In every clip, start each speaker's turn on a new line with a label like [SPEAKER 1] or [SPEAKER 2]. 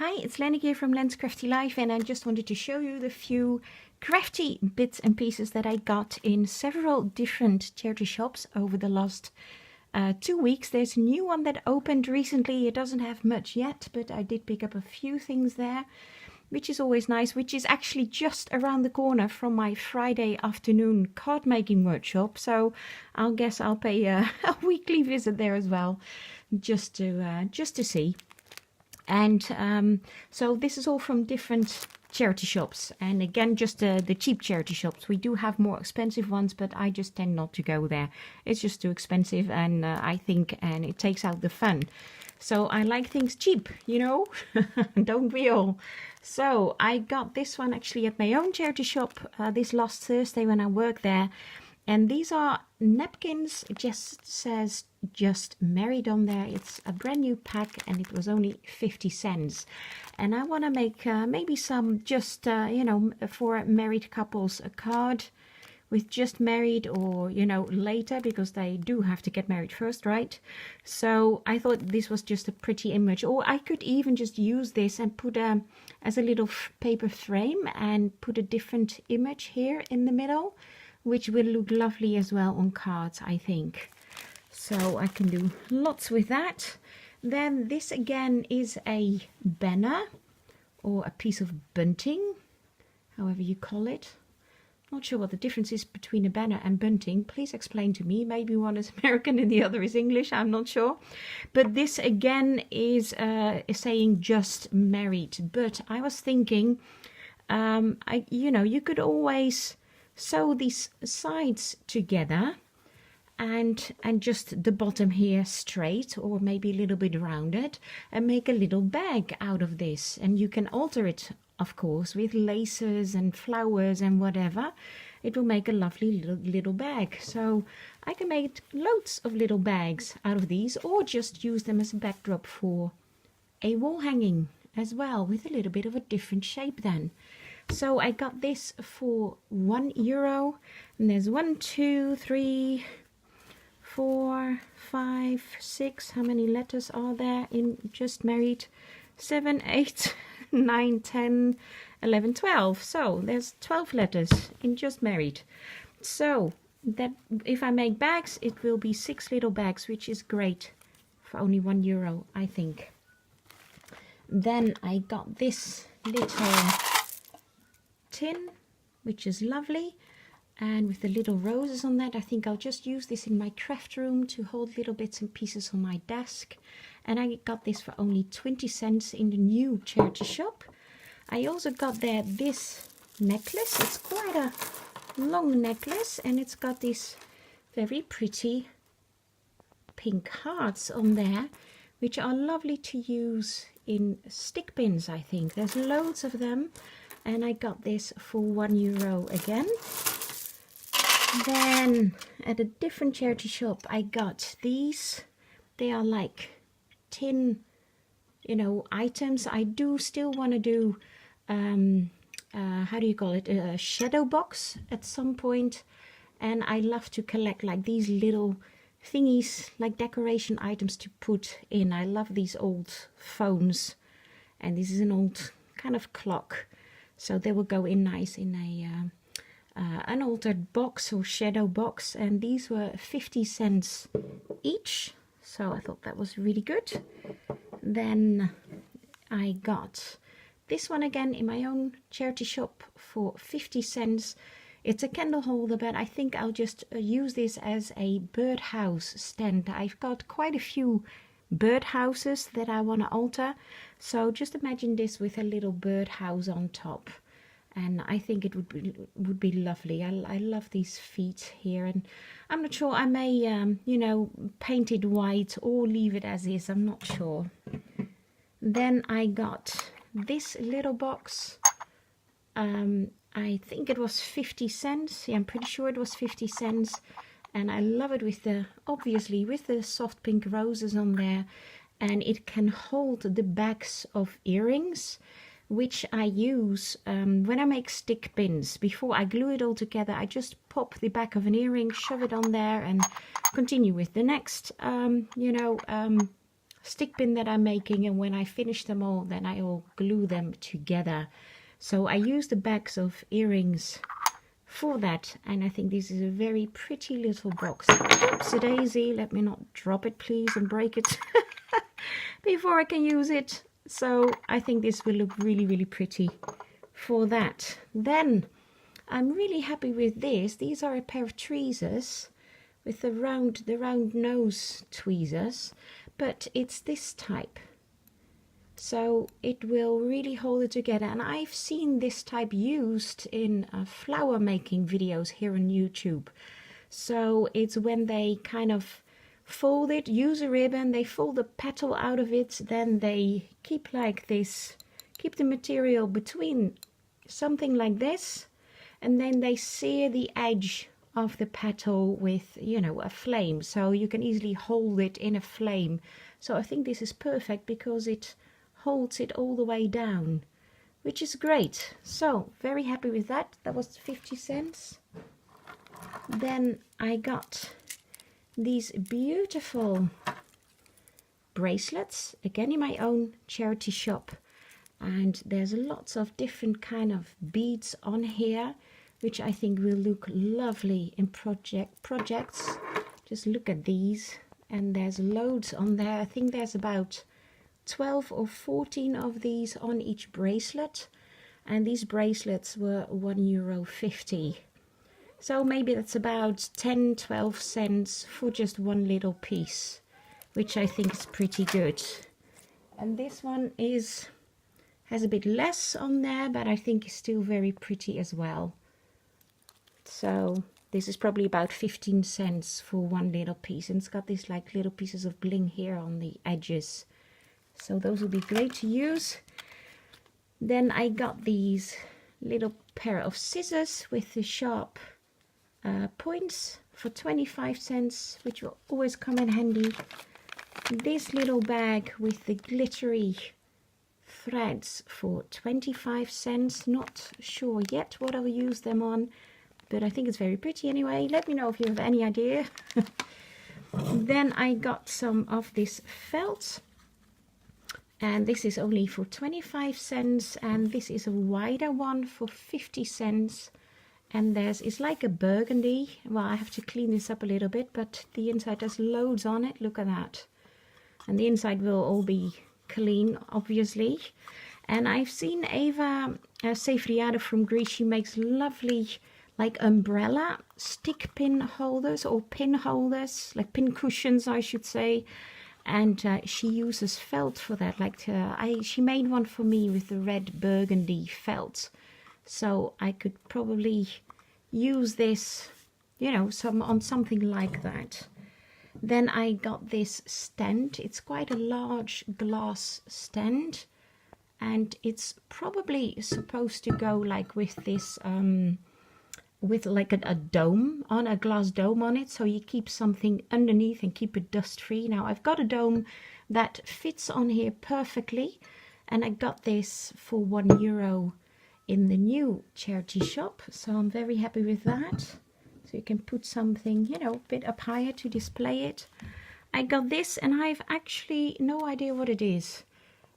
[SPEAKER 1] Hi, it's Lenny here from Len's Crafty Life, and I just wanted to show you the few crafty bits and pieces that I got in several different charity shops over the last 2 weeks. There's a new one that opened recently. It doesn't have much yet, but I did pick up a few things there, which is always nice, which is actually just around the corner from my Friday afternoon card making workshop. So I'll guess I'll pay a weekly visit there as well, just to see. And so this is all from different charity shops, and again, just the cheap charity shops. We do have more expensive ones, but I just tend not to go there. It's just too expensive, and I think, and it takes out the fun. So I like things cheap, you know. Don't we all? So I got this one actually at my own charity shop this last Thursday when I worked there. And these are napkins. It just says just married on there. It's a brand new pack and it was only 50 cents. And I want to make maybe some just, for married couples, a card with just married, or, later, because they do have to get married first, right? So I thought this was just a pretty image. Or I could even just use this and put as a little paper frame and put a different image here in the middle, which will look lovely as well on cards, I think. So I can do lots with that. Then this again is a banner or a piece of bunting, however you call it. Not sure what the difference is between a banner and bunting. Please explain to me. Maybe one is American and the other is English. I'm not sure. But this again is saying just married. But I was thinking, you could always sew these sides together and just the bottom here straight, or maybe a little bit rounded, and make a little bag out of this. And you can alter it, of course, with laces and flowers and whatever. It will make a lovely little bag. So I can make loads of little bags out of these, or just use them as a backdrop for a wall hanging as well, with a little bit of a different shape then. So I got this for €1, and there's 1, 2, 3, 4, 5, 6. How many letters are there in just married? 7, 8, 9, 10, 11, 12. So there's 12 letters in just married. So that if I make bags, it will be 6 little bags, which is great for only €1, I think. Then I got this little tin, which is lovely, and with the little roses on that. I think I'll just use this in my craft room to hold little bits and pieces on my desk. And I got this for only 20 cents in the new charity shop. I also got there this necklace. It's quite a long necklace, and it's got these very pretty pink hearts on there, which are lovely to use in stick pins, I think. There's loads of them. And I got this for €1 again. Then at a different charity shop I got these. They are like tin, items. I do still want to do, how do you call it, a shadow box at some point. And I love to collect like these little thingies, like decoration items to put in. I love these old phones. And this is an old kind of clock. So they will go in nice in a unaltered box or shadow box. And these were 50 cents each. So I thought that was really good. Then I got this one again in my own charity shop for 50 cents. It's a candle holder, but I think I'll just use this as a birdhouse stand. I've got quite a few birdhouses that I want to alter, so just imagine this with a little birdhouse on top, and I think it would be lovely. I love these feet here, and I'm not sure, I may paint it white or leave it as is, I'm not sure. Then I got this little box. I think it was 50 cents. Yeah, I'm pretty sure it was 50 cents. And I love it with obviously with the soft pink roses on there. And it can hold the backs of earrings, which I use when I make stick pins. Before I glue it all together, I just pop the back of an earring, shove it on there, and continue with the next, stick pin that I'm making, and when I finish them all, then I'll glue them together. So I use the backs of earrings for that, and I think this is a very pretty little box. Oopsie-daisy, let me not drop it please and break it before I can use it. So I think this will look really, really pretty for that. Then I'm really happy with this. These are a pair of tweezers with the round nose tweezers, but it's this type. So it will really hold it together. And I've seen this type used in flower making videos here on YouTube. So it's when they kind of fold it, use a ribbon, they fold the petal out of it, then they keep like this, keep the material between something like this, and then they sear the edge of the petal with, you know, a flame. So you can easily hold it in a flame. So I think this is perfect because it holds it all the way down, which is great. So very happy with that. That was 50 cents. Then I got these beautiful bracelets, again in my own charity shop, and there's lots of different kind of beads on here, which I think will look lovely in projects. Just look at these, and there's loads on there. I think there's about 12 or 14 of these on each bracelet, and these bracelets were €1.50. So maybe that's about 10-12 cents for just one little piece, which I think is pretty good. And this one has a bit less on there, but I think is still very pretty as well. So this is probably about 15 cents for one little piece, and it's got these like little pieces of bling here on the edges. So those will be great to use. Then I got these little pair of scissors with the sharp points for 25 cents, which will always come in handy. This little bag with the glittery threads for 25 cents. Not sure yet what I'll use them on, but I think it's very pretty anyway. Let me know if you have any idea. Then I got some of this felt, and this is only for 25 cents, and this is a wider one for 50 cents. And it's like a burgundy. Well, I have to clean this up a little bit, but the inside has loads on it. Look at that. And the inside will all be clean, obviously. And I've seen Eva Sefriado from Greece. She makes lovely like umbrella stick pin holders, or pin holders, like pin cushions, I should say. And she uses felt for that. Like she made one for me with the red burgundy felt. So I could probably use this, you know, on something like that. Then I got this stand. It's quite a large glass stand, and it's probably supposed to go like with this, with like a dome on, a glass dome on it, so you keep something underneath and keep it dust free. Now I've got a dome that fits on here perfectly, and I got this for €1 in the new charity shop, so I'm very happy with that. So you can put something, you know, a bit up higher to display it. I got this, and I've actually no idea what it is.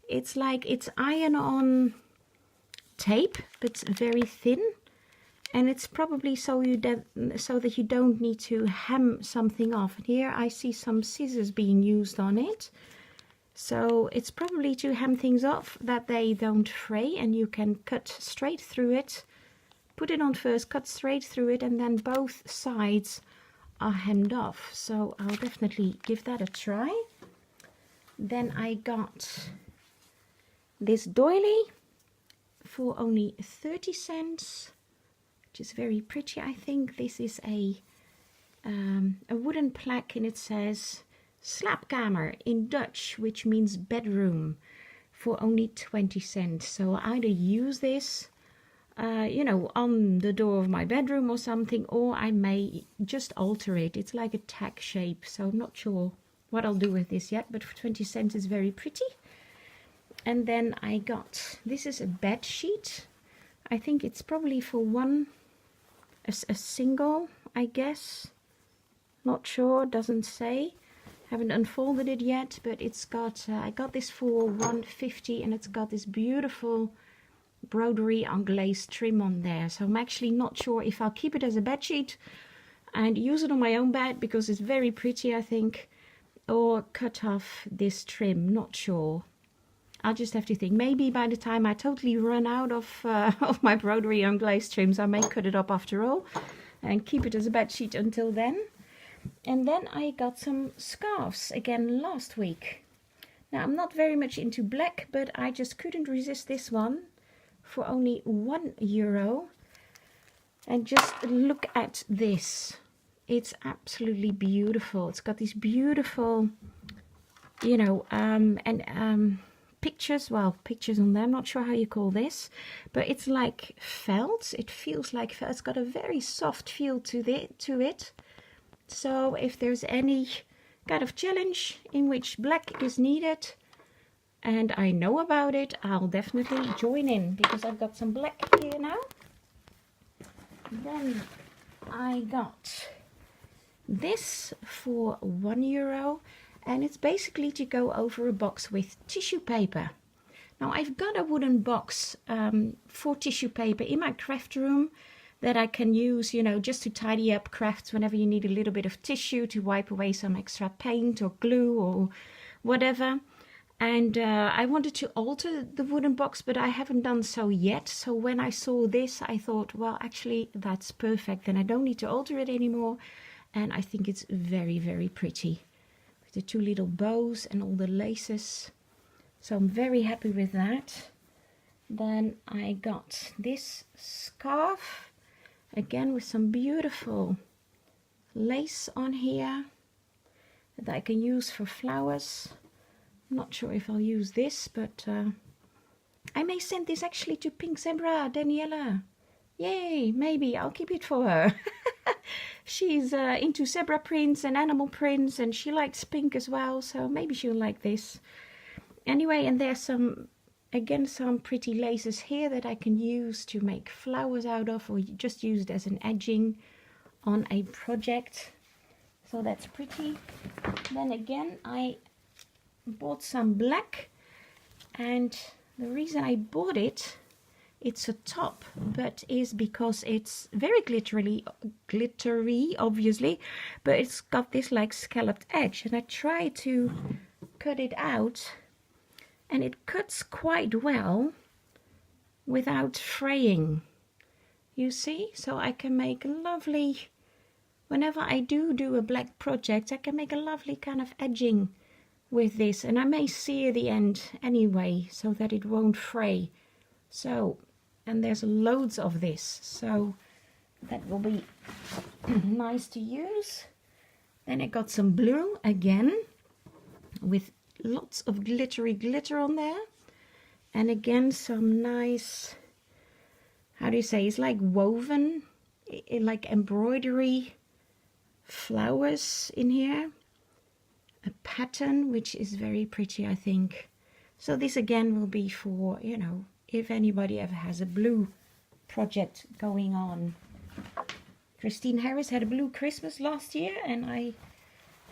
[SPEAKER 1] It's like, it's iron-on tape, but it's very thin, and it's probably so that you don't need to hem something off. And here I see some scissors being used on it. So it's probably to hem things off that they don't fray, and you can cut straight through it. Put it on first, cut straight through it, and then both sides are hemmed off. So I'll definitely give that a try. Then I got this doily for only 30 cents, which is very pretty. I think this is a wooden plaque, and it says slaapkamer in Dutch, which means bedroom, for only 20 cents. So I either use this, you know, on the door of my bedroom or something, or I may just alter it. It's like a tag shape, so I'm not sure what I'll do with this yet, but for 20 cents it's very pretty. And then I got, this is a bed sheet. I think it's probably for a single, I guess. Not sure, doesn't say. Haven't unfolded it yet, but it's got, I got this for $1.50 and it's got this beautiful broderie anglaise trim on there. So I'm actually not sure if I'll keep it as a bedsheet and use it on my own bed because it's very pretty, I think, or cut off this trim, not sure. I'll just have to think. Maybe by the time I totally run out of my broderie anglaise trims, I may cut it up after all and keep it as a bedsheet until then. And then I got some scarves again last week. Now I'm not very much into black, but I just couldn't resist this one for only €1. And just look at this. It's absolutely beautiful. It's got these beautiful, you know, pictures, well, pictures on there. I'm not sure how you call this, but it's like felt. It feels like felt. It's got a very soft feel to it. So if there's any kind of challenge in which black is needed and I know about it, I'll definitely join in because I've got some black here now. Then I got this for €1 and it's basically to go over a box with tissue paper. Now I've got a wooden box for tissue paper in my craft room that I can use, you know, just to tidy up crafts whenever you need a little bit of tissue to wipe away some extra paint or glue or whatever. And I wanted to alter the wooden box, but I haven't done so yet. So when I saw this, I thought, well, actually, that's perfect. Then I don't need to alter it anymore. And I think it's very, very pretty. With the two little bows and all the laces. So I'm very happy with that. Then I got this scarf. Again, with some beautiful lace on here that I can use for flowers. I'm not sure if I'll use this, but I may send this actually to Pink Zebra, Daniela. Yay, maybe I'll keep it for her. She's into zebra prints and animal prints, and she likes pink as well, so maybe she'll like this. Anyway, and there's some, again, some pretty laces here that I can use to make flowers out of, or just use it as an edging on a project. So that's pretty. Then again, I bought some black, and the reason I bought it, it's a top, but is because it's very glittery obviously, but it's got this like scalloped edge, and I tried to cut it out and it cuts quite well without fraying, you see. So I can make a lovely, whenever I do a black project, I can make a lovely kind of edging with this, and I may sear the end anyway so that it won't fray. So, and there's loads of this, so that will be nice to use. Then I got some blue again with lots of glittery glitter on there, and again some nice, how do you say, it's like woven, like embroidery flowers in here, a pattern which is very pretty, I think. So this again will be for, you know, if anybody ever has a blue project going on. Christine Harris had a blue Christmas last year and I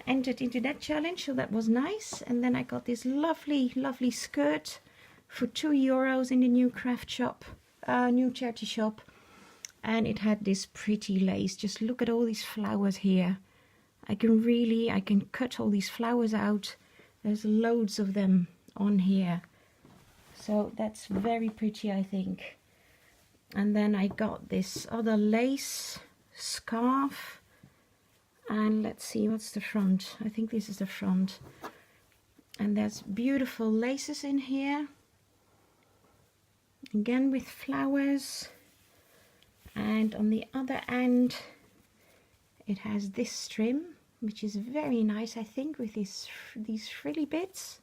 [SPEAKER 1] entered into that challenge, so that was nice. And then I got this lovely, lovely skirt for €2 in the new craft shop, new charity shop. And it had this pretty lace. Just look at all these flowers here. I can cut all these flowers out. There's loads of them on here. So that's very pretty, I think. And then I got this other lace scarf. And let's see, what's the front? I think this is the front. And there's beautiful laces in here. Again with flowers. And on the other end, it has this trim, which is very nice, I think, with these frilly bits.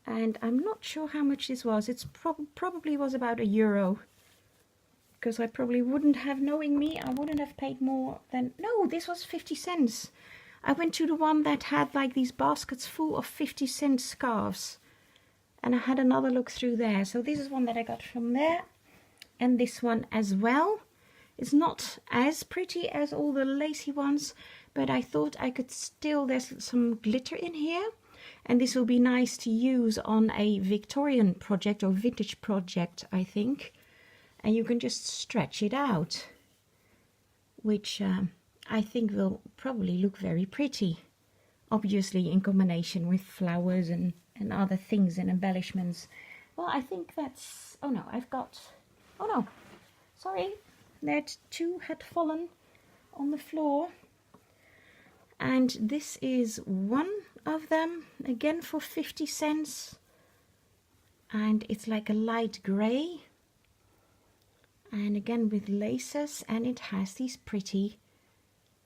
[SPEAKER 1] And I'm not sure how much this was. It's probably was about €1. Because I probably wouldn't have, knowing me, I wouldn't have paid more than... No, this was 50 cents. I went to the one that had like these baskets full of 50-cent scarves. And I had another look through there. So this is one that I got from there. And this one as well. It's not as pretty as all the lacy ones, but I thought I could still, there's some glitter in here, and this will be nice to use on a Victorian project or vintage project, I think. And you can just stretch it out, which I think will probably look very pretty, obviously in combination with flowers and other things and embellishments. Well, I think that's, oh no, I've got, oh no, sorry, that two had fallen on the floor. And this is one of them, again for 50 cents. And it's like a light grey. And again with laces, and it has these pretty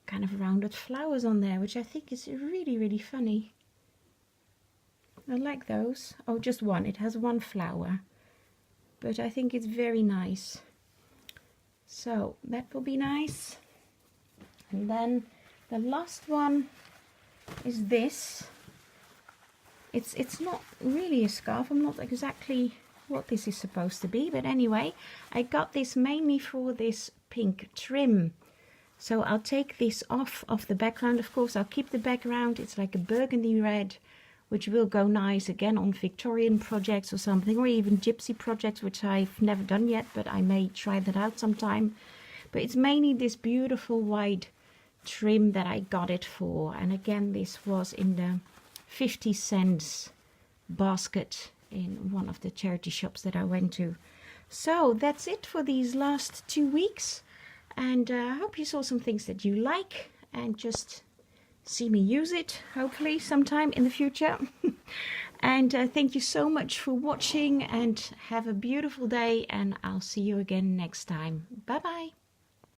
[SPEAKER 1] kind of rounded flowers on there, which I think is really, really funny. I like those. Oh, just one. It has one flower, but I think it's very nice. So that will be nice. And then the last one is this. It's not really a scarf. I'm not exactly what this is supposed to be, but anyway, I got this mainly for this pink trim. So I'll take this off of the background. Of course, I'll keep the background. It's like a burgundy red, which will go nice again on Victorian projects or something, or even gypsy projects, which I've never done yet, but I may try that out sometime. But it's mainly this beautiful white trim that I got it for. And again, this was in the 50 cents basket in one of the charity shops that I went to. So that's it for these last 2 weeks, and I hope you saw some things that you like and just see me use it hopefully sometime in the future. And thank you so much for watching, and have a beautiful day, and I'll see you again next time. Bye bye.